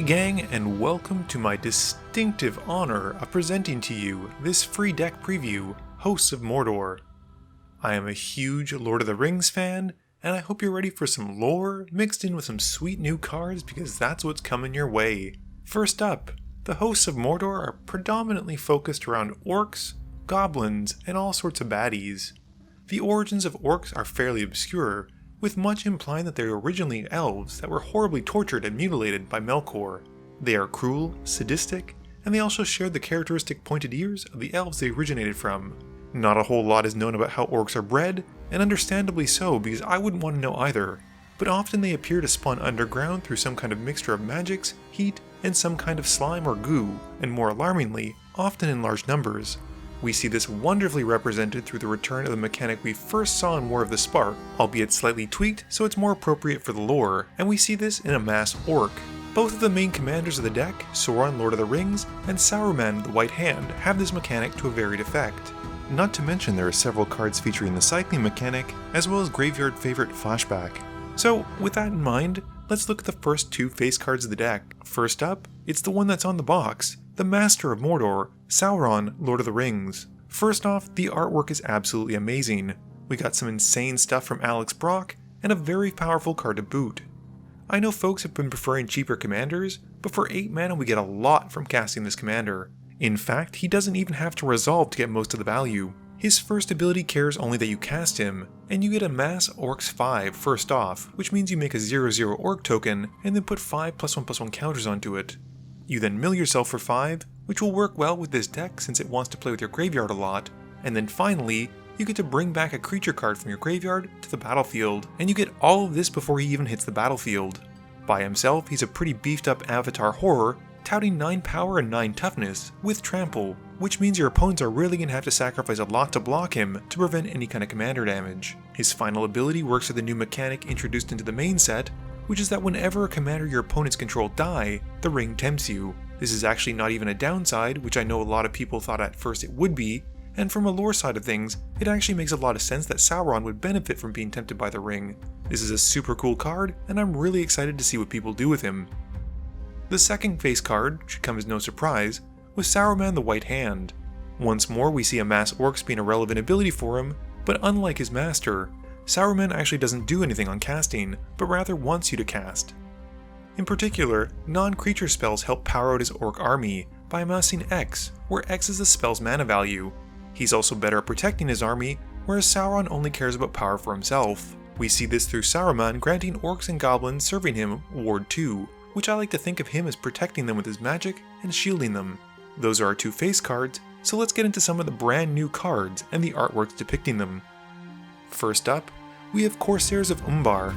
gang, and welcome to my distinctive honor of presenting to you this free deck preview, Hosts of Mordor. I am a huge Lord of the Rings fan, and I hope you're ready for some lore mixed in with some sweet new cards because that's what's coming your way. First up, the Hosts of Mordor are predominantly focused around orcs, goblins, and all sorts of baddies. The origins of orcs are fairly obscure, with much implying that they were originally elves that were horribly tortured and mutilated by Melkor. They are cruel, sadistic, and they also shared the characteristic pointed ears of the elves they originated from. Not a whole lot is known about how orcs are bred, and understandably so because I wouldn't want to know either, but often they appear to spawn underground through some kind of mixture of magics, heat, and some kind of slime or goo, and more alarmingly, often in large numbers. We see this wonderfully represented through the return of the mechanic we first saw in War of the Spark, albeit slightly tweaked so it's more appropriate for the lore, and we see this in a mass orc. Both of the main commanders of the deck, Sauron Lord of the Rings and Saruman the White Hand, have this mechanic to a varied effect. Not to mention there are several cards featuring the cycling mechanic, as well as graveyard favorite Flashback. So with that in mind, let's look at the first two face cards of the deck. First up, it's the one that's on the box, the Master of Mordor, Sauron, Lord of the Rings. First off, the artwork is absolutely amazing. We got some insane stuff from Alex Brock, and a very powerful card to boot. I know folks have been preferring cheaper commanders, but for 8 mana we get a lot from casting this commander. In fact, he doesn't even have to resolve to get most of the value. His first ability cares only that you cast him, and you get a Mass Orcs 5 first off, which means you make a 0/0 Orc token, and then put 5 +1/+1 counters onto it. You then mill yourself for 5, which will work well with this deck since it wants to play with your graveyard a lot, and then finally, you get to bring back a creature card from your graveyard to the battlefield, and you get all of this before he even hits the battlefield. By himself, he's a pretty beefed up avatar horror, touting 9 power and 9 toughness, with trample, which means your opponents are really going to have to sacrifice a lot to block him to prevent any kind of commander damage. His final ability works with a new mechanic introduced into the main set, which is that whenever a commander your opponents control die, the ring tempts you. This is actually not even a downside, which I know a lot of people thought at first it would be, and from a lore side of things, it actually makes a lot of sense that Sauron would benefit from being tempted by the ring. This is a super cool card, and I'm really excited to see what people do with him. The second face card, should come as no surprise, was Saruman the White Hand. Once more we see a Mass Orcs being a relevant ability for him, but unlike his master, Saruman actually doesn't do anything on casting, but rather wants you to cast. In particular, non-creature spells help power out his orc army by amassing X, where X is the spell's mana value. He's also better at protecting his army, whereas Sauron only cares about power for himself. We see this through Saruman granting orcs and goblins serving him Ward 2, which I like to think of him as protecting them with his magic and shielding them. Those are our two face cards, so let's get into some of the brand new cards and the artworks depicting them. First up, we have Corsairs of Umbar.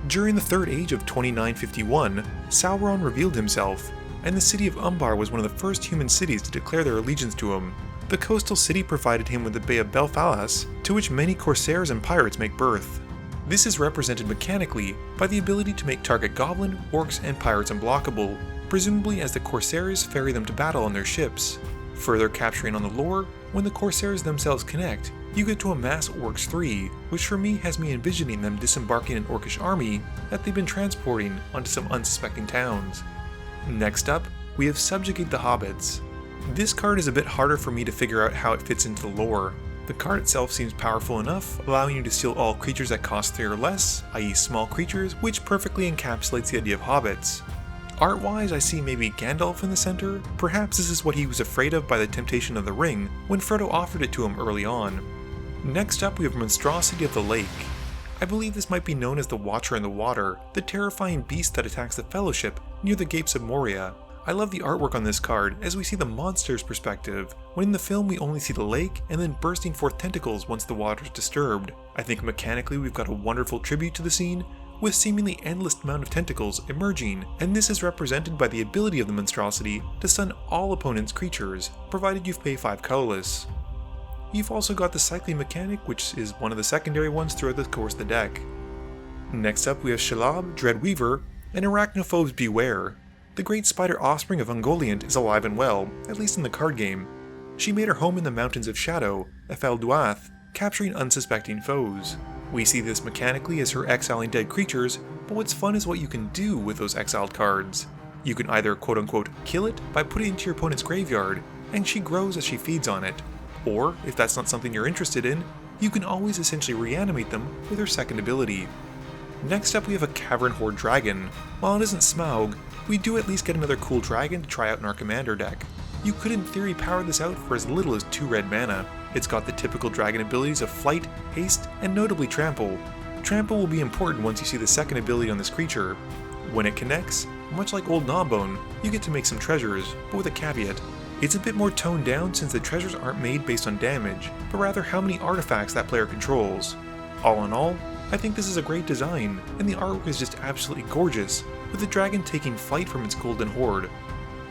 During the Third Age of 2951, Sauron revealed himself, and the city of Umbar was one of the first human cities to declare their allegiance to him. The coastal city provided him with the Bay of Belfalas, to which many corsairs and pirates make birth. This is represented mechanically by the ability to make target goblin, orcs, and pirates unblockable, presumably as the corsairs ferry them to battle on their ships. Further capturing on the lore, when the corsairs themselves connect, you get to a Mass Orcs 3, which for me has me envisioning them disembarking an orcish army that they've been transporting onto some unsuspecting towns. Next up, we have Subjugate the Hobbits. This card is a bit harder for me to figure out how it fits into the lore. The card itself seems powerful enough, allowing you to steal all creatures that cost 3 or less, i.e. small creatures, which perfectly encapsulates the idea of hobbits. Art-wise, I see maybe Gandalf in the center. Perhaps this is what he was afraid of by the temptation of the ring when Frodo offered it to him early on. Next up we have Monstrosity of the Lake. I believe this might be known as the Watcher in the Water, the terrifying beast that attacks the Fellowship near the Gates of Moria. I love the artwork on this card as we see the monster's perspective, when in the film we only see the lake and then bursting forth tentacles once the water is disturbed. I think mechanically we've got a wonderful tribute to the scene, with seemingly endless amount of tentacles emerging, and this is represented by the ability of the monstrosity to stun all opponent's creatures, provided you pay 5 colorless. You've also got the cycling mechanic, which is one of the secondary ones throughout the course of the deck. Next up we have Shalab, Dreadweaver, and Arachnophobes Beware. The great spider offspring of Ungoliant is alive and well, at least in the card game. She made her home in the Mountains of Shadow, Efelduath, capturing unsuspecting foes. We see this mechanically as her exiling dead creatures, but what's fun is what you can do with those exiled cards. You can either quote-unquote kill it by putting it into your opponent's graveyard, and she grows as she feeds on it. Or, if that's not something you're interested in, you can always essentially reanimate them with her second ability. Next up we have a Cavern Horde Dragon. While it isn't Smaug, we do at least get another cool dragon to try out in our commander deck. You could in theory power this out for as little as 2 red mana. It's got the typical dragon abilities of Flight, Haste, and notably Trample. Trample will be important once you see the second ability on this creature. When it connects, much like Old Gnawbone, you get to make some treasures, but with a caveat. It's a bit more toned down since the treasures aren't made based on damage, but rather how many artifacts that player controls. All in all, I think this is a great design, and the artwork is just absolutely gorgeous, with the dragon taking flight from its golden horde.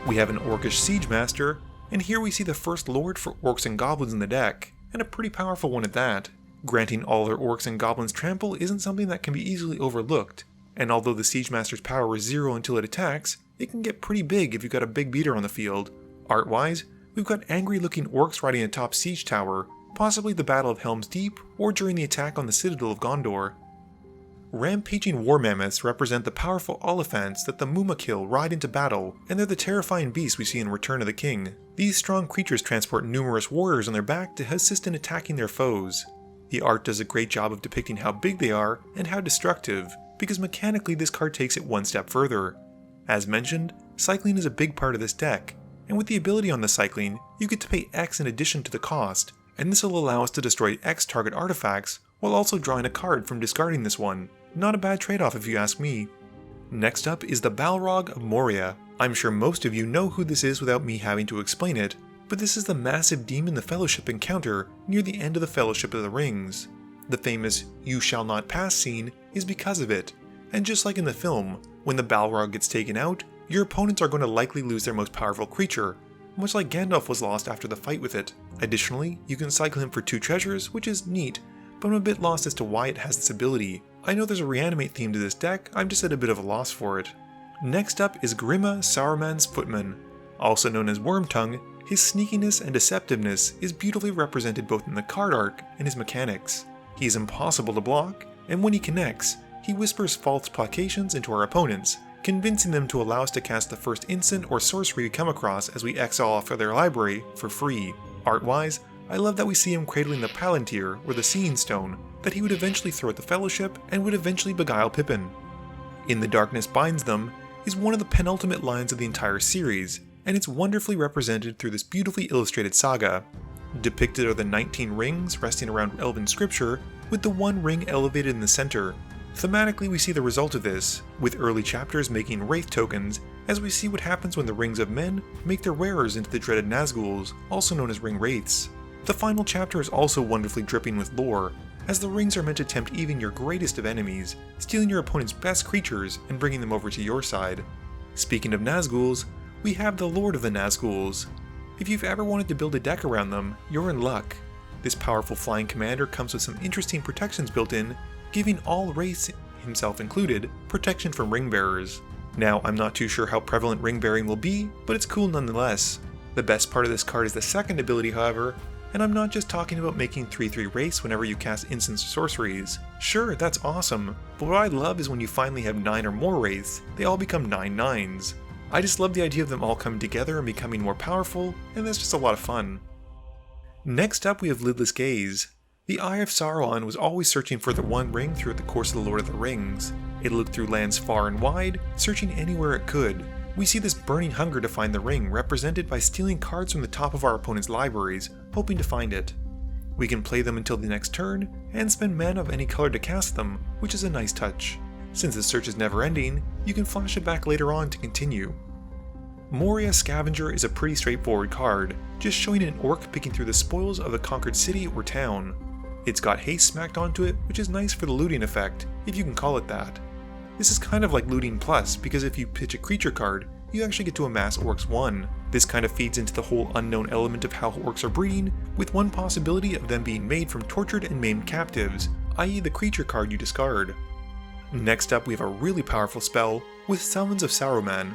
We have an Orcish Siege Master, and here we see the first lord for orcs and goblins in the deck, and a pretty powerful one at that. Granting all their orcs and goblins trample isn't something that can be easily overlooked, and although the Siege Master's power is 0 until it attacks, it can get pretty big if you've got a big beater on the field. Art-wise, we've got angry-looking orcs riding atop siege tower, possibly the Battle of Helm's Deep, or during the attack on the Citadel of Gondor. Rampaging war mammoths represent the powerful Oliphants that the Mumakil ride into battle, and they're the terrifying beasts we see in Return of the King. These strong creatures transport numerous warriors on their back to assist in attacking their foes. The art does a great job of depicting how big they are and how destructive, because mechanically this card takes it one step further. As mentioned, cycling is a big part of this deck, and with the ability on the cycling, you get to pay X in addition to the cost, and this will allow us to destroy X target artifacts while also drawing a card from discarding this one. Not a bad trade-off if you ask me. Next up is the Balrog of Moria. I'm sure most of you know who this is without me having to explain it, but this is the massive demon the Fellowship encounter near the end of the Fellowship of the Rings. The famous "You shall not pass" scene is because of it, and just like in the film, when the Balrog gets taken out, your opponents are going to likely lose their most powerful creature, much like Gandalf was lost after the fight with it. Additionally, you can cycle him for 2 treasures, which is neat, but I'm a bit lost as to why it has this ability. I know there's a reanimate theme to this deck, I'm just at a bit of a loss for it. Next up is Grima Saruman's Footman. Also known as Wormtongue, his sneakiness and deceptiveness is beautifully represented both in the card art and his mechanics. He is impossible to block, and when he connects, he whispers false placations into our opponents, convincing them to allow us to cast the first instant or sorcery we come across as we exile off of their library for free. Art-wise, I love that we see him cradling the Palantir, or the Seeing Stone, that he would eventually throw at the Fellowship and would eventually beguile Pippin. In the Darkness Binds Them is one of the penultimate lines of the entire series, and it's wonderfully represented through this beautifully illustrated saga. Depicted are the 19 rings resting around elven scripture, with the one ring elevated in the center. Thematically, we see the result of this, with early chapters making Wraith tokens, as we see what happens when the Rings of Men make their wearers into the dreaded Nazguls, also known as Ring Wraiths. The final chapter is also wonderfully dripping with lore, as the rings are meant to tempt even your greatest of enemies, stealing your opponent's best creatures and bringing them over to your side. Speaking of Nazguls, we have the Lord of the Nazguls. If you've ever wanted to build a deck around them, you're in luck. This powerful flying commander comes with some interesting protections built in, giving all wraiths, himself included, protection from ring bearers. Now, I'm not too sure how prevalent ring bearing will be, but it's cool nonetheless. The best part of this card is the second ability, however, and I'm not just talking about making 3/3 wraiths whenever you cast instants or sorceries. Sure, that's awesome, but what I love is when you finally have 9 or more wraiths, they all become 9/9s. I just love the idea of them all coming together and becoming more powerful, and that's just a lot of fun. Next up we have Lidless Gaze. The Eye of Sauron was always searching for the One Ring throughout the course of the Lord of the Rings. It looked through lands far and wide, searching anywhere it could. We see this burning hunger to find the ring represented by stealing cards from the top of our opponent's libraries, hoping to find it. We can play them until the next turn, and spend mana of any color to cast them, which is a nice touch. Since the search is never ending, you can flash it back later on to continue. Moria Scavenger is a pretty straightforward card, just showing an orc picking through the spoils of a conquered city or town. It's got haste smacked onto it, which is nice for the looting effect, if you can call it that. This is kind of like looting plus, because if you pitch a creature card, you actually get to amass Orcs 1. This kind of feeds into the whole unknown element of how orcs are breeding, with one possibility of them being made from tortured and maimed captives, i.e. the creature card you discard. Next up we have a really powerful spell with Summons of Saruman.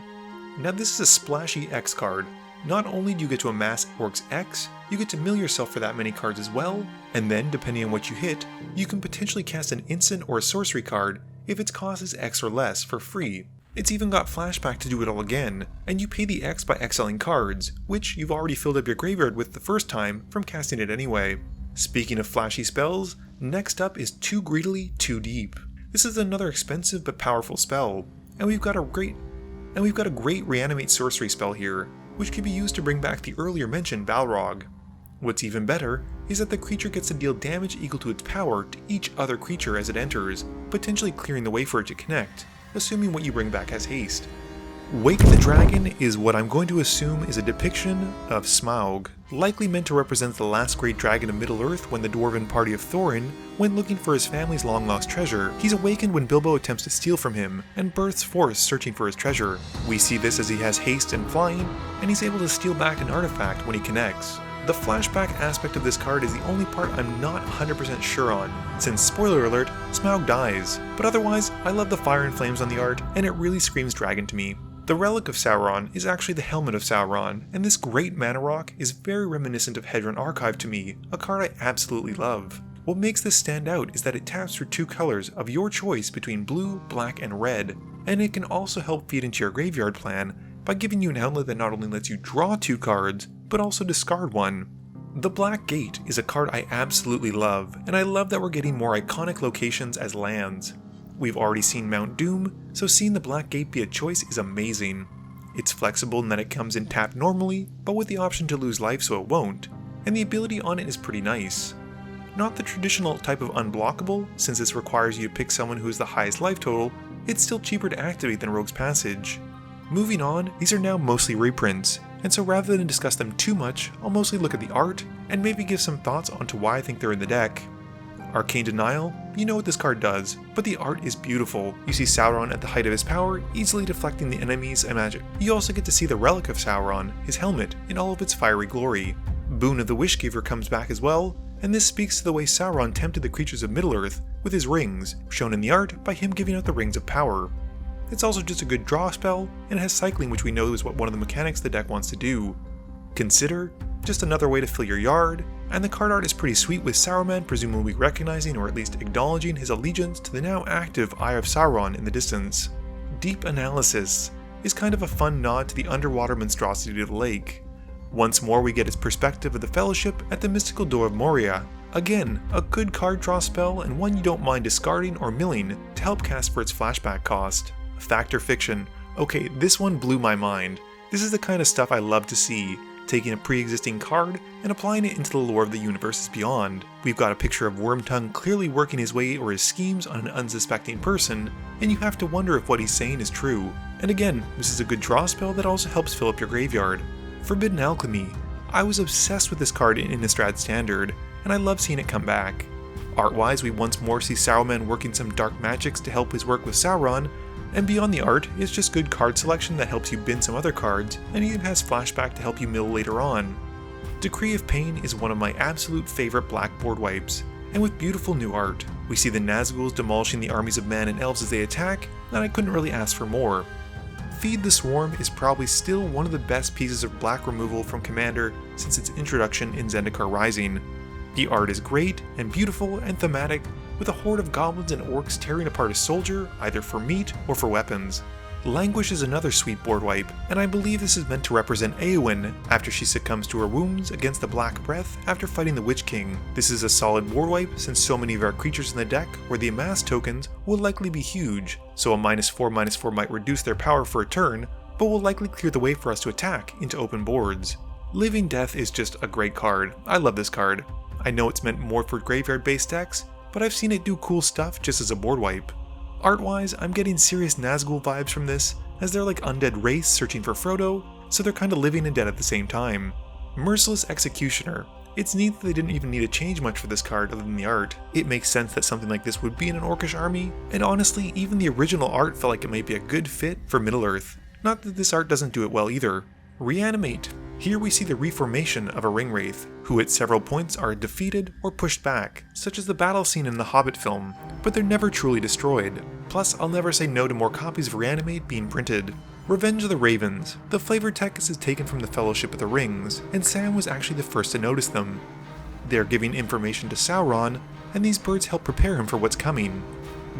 Now this is a splashy X card. Not only do you get to amass Orcs X, you get to mill yourself for that many cards as well, and then depending on what you hit, you can potentially cast an instant or a sorcery card if its cost is X or less for free. It's even got flashback to do it all again, and you pay the X by exiling cards, which you've already filled up your graveyard with the first time from casting it anyway. Speaking of flashy spells, next up is Too Greedily, Too Deep. This is another expensive but powerful spell, and we've got a great reanimate sorcery spell here, which can be used to bring back the earlier mentioned Balrog. What's even better is that the creature gets to deal damage equal to its power to each other creature as it enters, potentially clearing the way for it to connect, assuming what you bring back has haste. Wake the Dragon is what I'm going to assume is a depiction of Smaug, likely meant to represent the last great dragon of Middle-earth when the dwarven party of Thorin went looking for his family's long-lost treasure. He's awakened when Bilbo attempts to steal from him, and births forth searching for his treasure. We see this as he has haste and flying, and he's able to steal back an artifact when he connects. The flashback aspect of this card is the only part I'm not 100% sure on, since, spoiler alert, Smaug dies, but otherwise I love the fire and flames on the art, and it really screams dragon to me. The Relic of Sauron is actually the Helmet of Sauron, and this great mana rock is very reminiscent of Hedron Archive to me, a card I absolutely love. What makes this stand out is that it taps for 2 colors of your choice between blue, black, and red, and it can also help feed into your graveyard plan by giving you an outlet that not only lets you draw 2 cards, but also discard 1. The Black Gate is a card I absolutely love, and I love that we're getting more iconic locations as lands. We've already seen Mount Doom, so seeing the Black Gate be a choice is amazing. It's flexible in that it comes in tapped normally, but with the option to lose life so it won't, and the ability on it is pretty nice. Not the traditional type of unblockable, since this requires you to pick someone who has the highest life total, it's still cheaper to activate than Rogue's Passage. Moving on, these are now mostly reprints, and so rather than discuss them too much, I'll mostly look at the art, and maybe give some thoughts onto why I think they're in the deck. Arcane Denial, you know what this card does, but the art is beautiful. You see Sauron at the height of his power, easily deflecting the enemies and magic. You also get to see the Relic of Sauron, his helmet, in all of its fiery glory. Boon of the Wishgiver comes back as well, and this speaks to the way Sauron tempted the creatures of Middle-earth with his rings, shown in the art by him giving out the Rings of Power. It's also just a good draw spell, and it has cycling, which we know is what one of the mechanics the deck wants to do. Consider just another way to fill your yard, and the card art is pretty sweet with Saruman presumably recognizing or at least acknowledging his allegiance to the now active Eye of Sauron in the distance. Deep Analysis is kind of a fun nod to the underwater monstrosity of the lake. Once more we get its perspective of the Fellowship at the mystical door of Moria. Again, a good card draw spell and one you don't mind discarding or milling to help cast for its flashback cost. Fact or fiction? Okay, this one blew my mind. This is the kind of stuff I love to see, taking a pre-existing card and applying it into the lore of the universes beyond. We've got a picture of Wormtongue clearly working his way or his schemes on an unsuspecting person, and you have to wonder if what he's saying is true. And again, this is a good draw spell that also helps fill up your graveyard. Forbidden Alchemy. I was obsessed with this card in Innistrad Standard, and I love seeing it come back. Art-wise, we once more see Saruman working some dark magics to help his work with Sauron, and beyond the art, it's just good card selection that helps you bin some other cards, and even has flashback to help you mill later on. Decree of Pain is one of my absolute favorite black board wipes, and with beautiful new art. We see the Nazguls demolishing the armies of men and elves as they attack, and I couldn't really ask for more. Feed the Swarm is probably still one of the best pieces of black removal from Commander since its introduction in Zendikar Rising. The art is great and beautiful and thematic, with a horde of goblins and orcs tearing apart a soldier, either for meat or for weapons. Languish is another sweet board wipe, and I believe this is meant to represent Éowyn after she succumbs to her wounds against the Black Breath after fighting the Witch King. This is a solid board wipe since so many of our creatures in the deck where the amassed tokens will likely be huge, so a -4/-4 might reduce their power for a turn, but will likely clear the way for us to attack into open boards. Living Death is just a great card. I love this card. I know it's meant more for graveyard-based decks, but I've seen it do cool stuff just as a board wipe. Art-wise, I'm getting serious Nazgul vibes from this, as they're like undead wraiths searching for Frodo, so they're kinda living and dead at the same time. Merciless Executioner. It's neat that they didn't even need to change much for this card other than the art. It makes sense that something like this would be in an Orcish army, and honestly, even the original art felt like it might be a good fit for Middle-earth. Not that this art doesn't do it well either. Reanimate. Here we see the reformation of a Ringwraith, who at several points are defeated or pushed back, such as the battle scene in the Hobbit film, but they're never truly destroyed. Plus, I'll never say no to more copies of Reanimate being printed. Revenge of the Ravens. The flavored text is taken from the Fellowship of the Rings, and Sam was actually the first to notice them. They're giving information to Sauron, and these birds help prepare him for what's coming.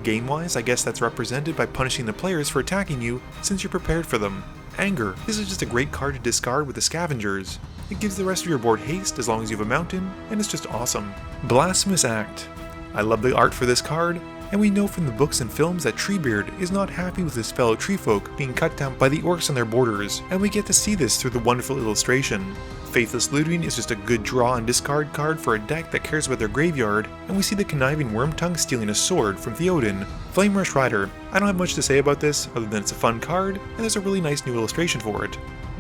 Game-wise, I guess that's represented by punishing the players for attacking you since you're prepared for them. Anger. This is just a great card to discard with the Scavengers. It gives the rest of your board haste as long as you have a mountain, and it's just awesome. Blasphemous Act. I love the art for this card, and we know from the books and films that Treebeard is not happy with his fellow treefolk being cut down by the orcs on their borders, and we get to see this through the wonderful illustration. Faithless Looting is just a good draw and discard card for a deck that cares about their graveyard, and we see the conniving Wormtongue stealing a sword from Theoden. Flame Rush Rider. I don't have much to say about this, other than it's a fun card, and there's a really nice new illustration for it.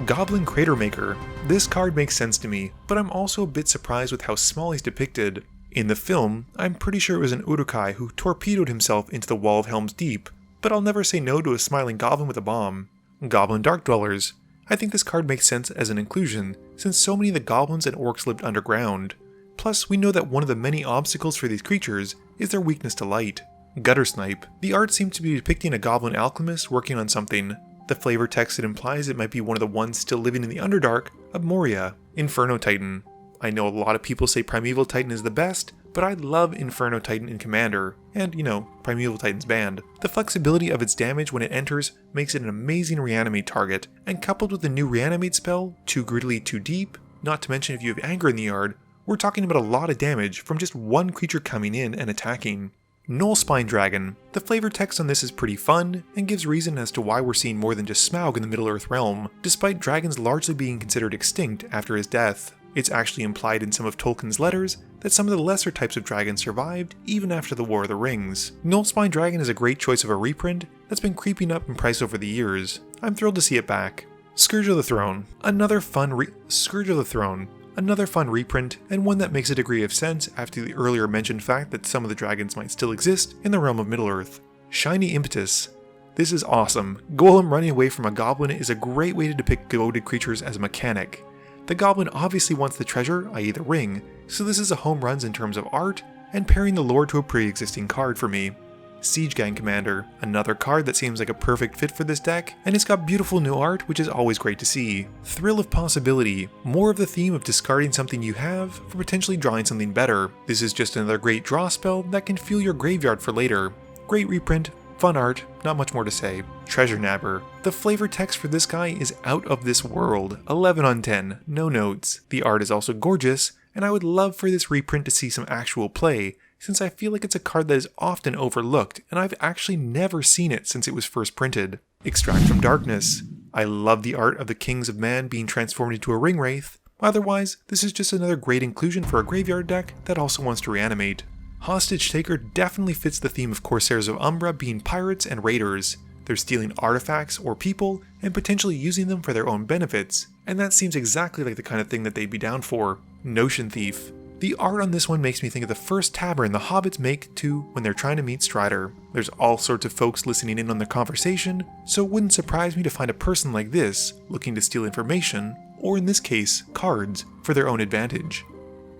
Goblin Crater Maker. This card makes sense to me, but I'm also a bit surprised with how small he's depicted. In the film, I'm pretty sure it was an Uruk-hai who torpedoed himself into the Wall of Helm's Deep, but I'll never say no to a smiling goblin with a bomb. Goblin Dark Dwellers. I think this card makes sense as an inclusion, since so many of the goblins and orcs lived underground. Plus, we know that one of the many obstacles for these creatures is their weakness to light. Gutter Snipe. The art seems to be depicting a goblin alchemist working on something. The flavor text it implies it might be one of the ones still living in the Underdark of Moria. Inferno Titan. I know a lot of people say Primeval Titan is the best, but I love Inferno Titan in Commander, and, Primeval Titan's banned. The flexibility of its damage when it enters makes it an amazing reanimate target, and coupled with the new reanimate spell, Too Greedily Too Deep, not to mention if you have anger in the yard, we're talking about a lot of damage from just one creature coming in and attacking. Null Spine Dragon. The flavor text on this is pretty fun, and gives reason as to why we're seeing more than just Smaug in the Middle-earth realm, despite dragons largely being considered extinct after his death. It's actually implied in some of Tolkien's letters that some of the lesser types of dragons survived even after the War of the Rings. Null Spine Dragon is a great choice of a reprint that's been creeping up in price over the years. I'm thrilled to see it back. Scourge of the Throne. Another fun reprint, and one that makes a degree of sense after the earlier mentioned fact that some of the dragons might still exist in the realm of Middle-earth. Shiny Impetus. This is awesome. Golem running away from a goblin is a great way to depict goaded creatures as a mechanic. The goblin obviously wants the treasure, i.e. the ring, so this is a home runs in terms of art, and pairing the lore to a pre-existing card for me. Siege Gang Commander, another card that seems like a perfect fit for this deck, and it's got beautiful new art, which is always great to see. Thrill of Possibility, more of the theme of discarding something you have for potentially drawing something better. This is just another great draw spell that can fuel your graveyard for later. Great reprint, fun art, not much more to say. Treasure Nabber. The flavor text for this guy is out of this world. 11 on 10, no notes. The art is also gorgeous, and I would love for this reprint to see some actual play, since I feel like it's a card that is often overlooked, and I've actually never seen it since it was first printed. Extract from Darkness. I love the art of the Kings of Man being transformed into a ring wraith. Otherwise, this is just another great inclusion for a graveyard deck that also wants to reanimate. Hostage Taker definitely fits the theme of Corsairs of Umbar being pirates and raiders. They're stealing artifacts or people and potentially using them for their own benefits, and that seems exactly like the kind of thing that they'd be down for. Notion Thief. The art on this one makes me think of the first tavern the hobbits make to when they're trying to meet Strider. There's all sorts of folks listening in on their conversation, so it wouldn't surprise me to find a person like this looking to steal information, or in this case, cards, for their own advantage.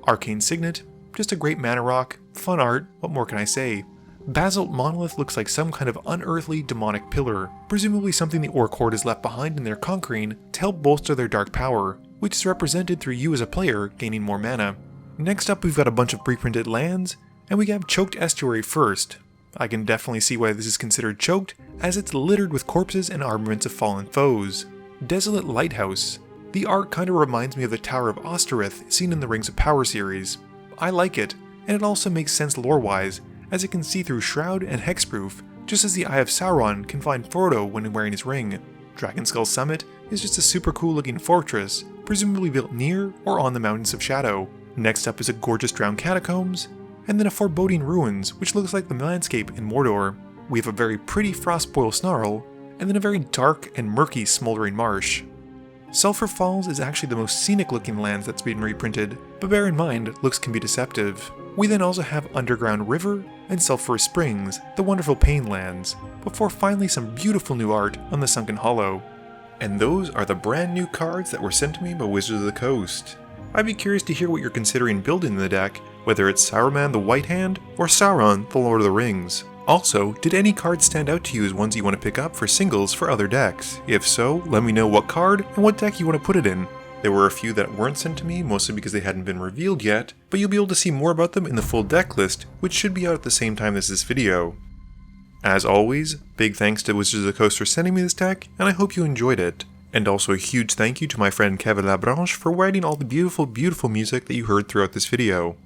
Arcane Signet. Just a great mana rock, fun art, what more can I say? Basalt Monolith looks like some kind of unearthly demonic pillar, presumably something the Orc Horde has left behind in their conquering to help bolster their dark power, which is represented through you as a player gaining more mana. Next up we've got a bunch of reprinted lands, and we have Choked Estuary first. I can definitely see why this is considered choked, as it's littered with corpses and armaments of fallen foes. Desolate Lighthouse. The art kinda reminds me of the Tower of Osterith seen in the Rings of Power series. I like it, and it also makes sense lore-wise, as it can see through Shroud and Hexproof, just as the Eye of Sauron can find Frodo when wearing his ring. Dragonskull Summit is just a super cool looking fortress, presumably built near or on the Mountains of Shadow. Next up is a gorgeous Drowned Catacombs, and then a Foreboding Ruins, which looks like the landscape in Mordor. We have a very pretty Frostboil Snarl, and then a very dark and murky Smoldering Marsh. Sulphur Falls is actually the most scenic looking lands that's been reprinted, but bear in mind, looks can be deceptive. We then also have Underground River and Sulphurous Springs, the wonderful Pain lands, before finally some beautiful new art on the Sunken Hollow. And those are the brand new cards that were sent to me by Wizards of the Coast. I'd be curious to hear what you're considering building in the deck, whether it's Saruman the White Hand or Sauron the Lord of the Rings. Also, did any cards stand out to you as ones you want to pick up for singles for other decks? If so, let me know what card and what deck you want to put it in. There were a few that weren't sent to me, mostly because they hadn't been revealed yet, but you'll be able to see more about them in the full deck list, which should be out at the same time as this video. As always, big thanks to Wizards of the Coast for sending me this deck, and I hope you enjoyed it. And also a huge thank you to my friend Kevin LaBranche for writing all the beautiful music that you heard throughout this video.